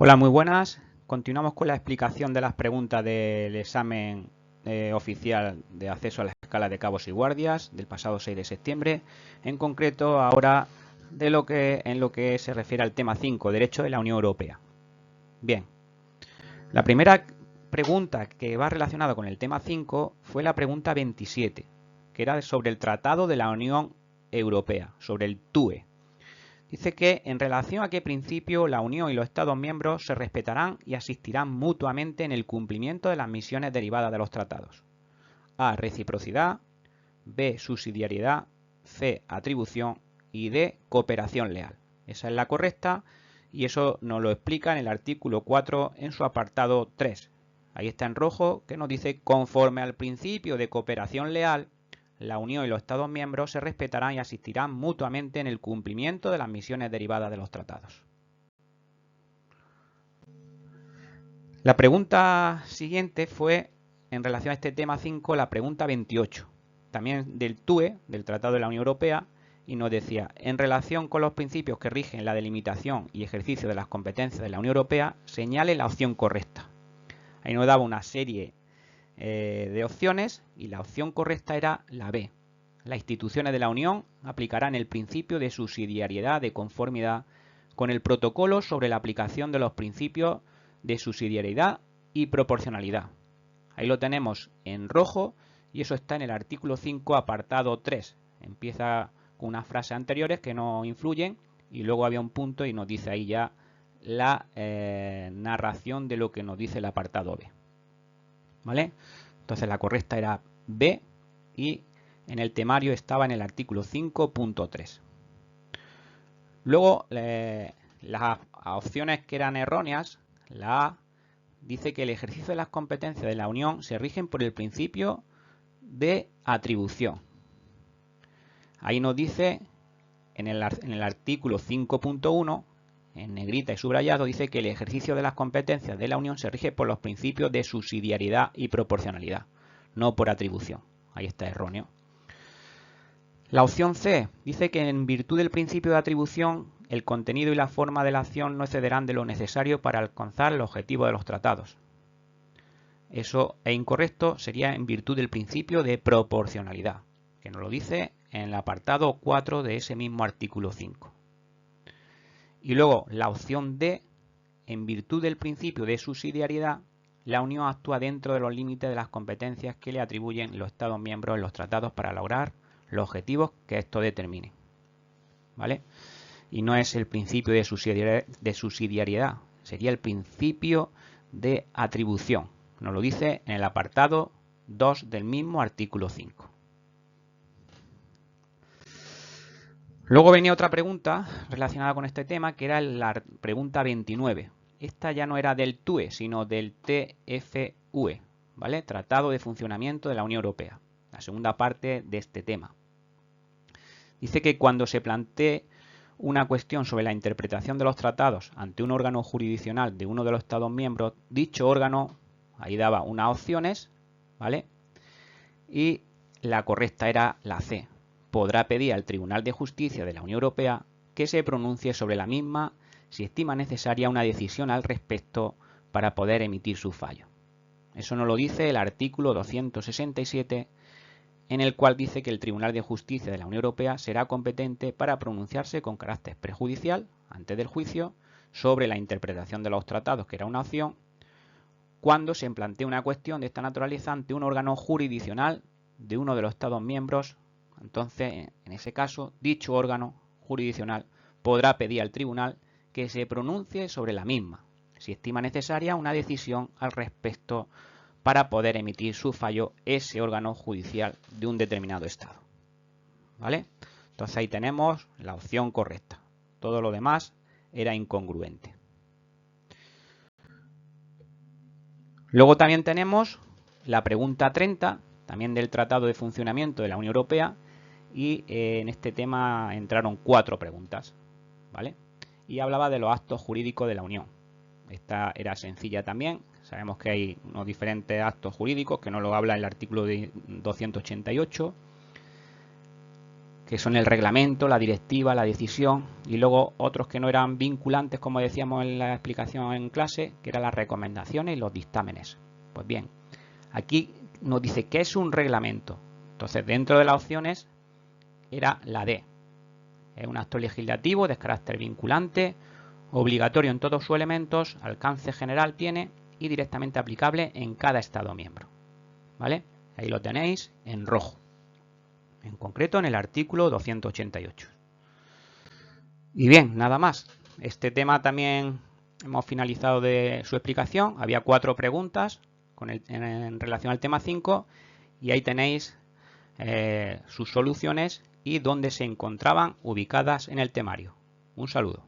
Hola, muy buenas. Continuamos con la explicación de las preguntas del examen oficial de acceso a la escala de cabos y guardias del pasado 6 de septiembre. En concreto, ahora en lo que se refiere al tema 5, Derecho de la Unión Europea. Bien, la primera pregunta que va relacionada con el tema 5 fue la pregunta 27, que era sobre el Tratado de la Unión Europea, sobre el TUE. Dice que en relación a qué principio la Unión y los Estados miembros se respetarán y asistirán mutuamente en el cumplimiento de las misiones derivadas de los tratados. A. Reciprocidad. B. Subsidiariedad. C. Atribución. Y D. Cooperación leal. Esa es la correcta y eso nos lo explica en el artículo 4 en su apartado 3. Ahí está en rojo que nos dice conforme al principio de cooperación leal, la Unión y los Estados miembros se respetarán y asistirán mutuamente en el cumplimiento de las misiones derivadas de los tratados. La pregunta siguiente fue, en relación a este tema 5, la pregunta 28, también del TUE, del Tratado de la Unión Europea, y nos decía, en relación con los principios que rigen la delimitación y ejercicio de las competencias de la Unión Europea, señale la opción correcta. Ahí nos daba una serie de opciones y la opción correcta era la B. Las instituciones de la Unión aplicarán el principio de subsidiariedad de conformidad con el protocolo sobre la aplicación de los principios de subsidiariedad y proporcionalidad. Ahí lo tenemos en rojo y eso está en el artículo 5, apartado 3. Empieza con unas frases anteriores que no influyen y luego había un punto y nos dice ahí ya la narración de lo que nos dice el apartado B. ¿Vale? Entonces la correcta era B y en el temario estaba en el artículo 5.3. Luego las opciones que eran erróneas, la A dice que el ejercicio de las competencias de la Unión se rigen por el principio de atribución. Ahí nos dice en el artículo 5.1, en negrita y subrayado, dice que el ejercicio de las competencias de la Unión se rige por los principios de subsidiariedad y proporcionalidad, no por atribución. Ahí está erróneo. La opción C dice que en virtud del principio de atribución, el contenido y la forma de la acción no excederán de lo necesario para alcanzar el objetivo de los tratados. Eso es incorrecto, sería en virtud del principio de proporcionalidad, que nos lo dice en el apartado 4 de ese mismo artículo 5. Y luego la opción D, en virtud del principio de subsidiariedad, la Unión actúa dentro de los límites de las competencias que le atribuyen los Estados miembros en los tratados para lograr los objetivos que esto determine. ¿Vale? Y no es el principio de subsidiariedad, sería el principio de atribución. Nos lo dice en el apartado 2 del mismo artículo 5. Luego venía otra pregunta relacionada con este tema, que era la pregunta 29. Esta ya no era del TUE, sino del TFUE, ¿vale? Tratado de Funcionamiento de la Unión Europea, la segunda parte de este tema. Dice que cuando se plantee una cuestión sobre la interpretación de los tratados ante un órgano jurisdiccional de uno de los Estados miembros, dicho órgano, ahí daba unas opciones, ¿vale? Y la correcta era la C. Podrá pedir al Tribunal de Justicia de la Unión Europea que se pronuncie sobre la misma si estima necesaria una decisión al respecto para poder emitir su fallo. Eso nos lo dice el artículo 267, en el cual dice que el Tribunal de Justicia de la Unión Europea será competente para pronunciarse con carácter prejudicial, antes del juicio, sobre la interpretación de los tratados, que era una opción, cuando se plantee una cuestión de esta naturaleza ante un órgano jurisdiccional de uno de los Estados miembros. Entonces, en ese caso, dicho órgano jurisdiccional podrá pedir al tribunal que se pronuncie sobre la misma, si estima necesaria una decisión al respecto para poder emitir su fallo ese órgano judicial de un determinado estado. ¿Vale? Entonces ahí tenemos la opción correcta. Todo lo demás era incongruente. Luego también tenemos la pregunta 30, también del Tratado de Funcionamiento de la Unión Europea, y en este tema entraron 4 preguntas, ¿vale? Y hablaba de los actos jurídicos de la Unión. Esta era sencilla también. Sabemos que hay unos diferentes actos jurídicos que nos lo habla el artículo 288, que son el reglamento, la directiva, la decisión, y luego otros que no eran vinculantes, como decíamos en la explicación en clase, que eran las recomendaciones y los dictámenes. Pues bien, aquí nos dice qué es un reglamento. Entonces, dentro de las opciones era la D. Es un acto legislativo de carácter vinculante, obligatorio en todos sus elementos, alcance general tiene y directamente aplicable en cada Estado miembro. ¿Vale? Ahí lo tenéis en rojo. En concreto en el artículo 288. Y bien, nada más. Este tema también hemos finalizado de su explicación. Había 4 preguntas en relación al tema 5 y ahí tenéis sus soluciones y dónde se encontraban ubicadas en el temario. Un saludo.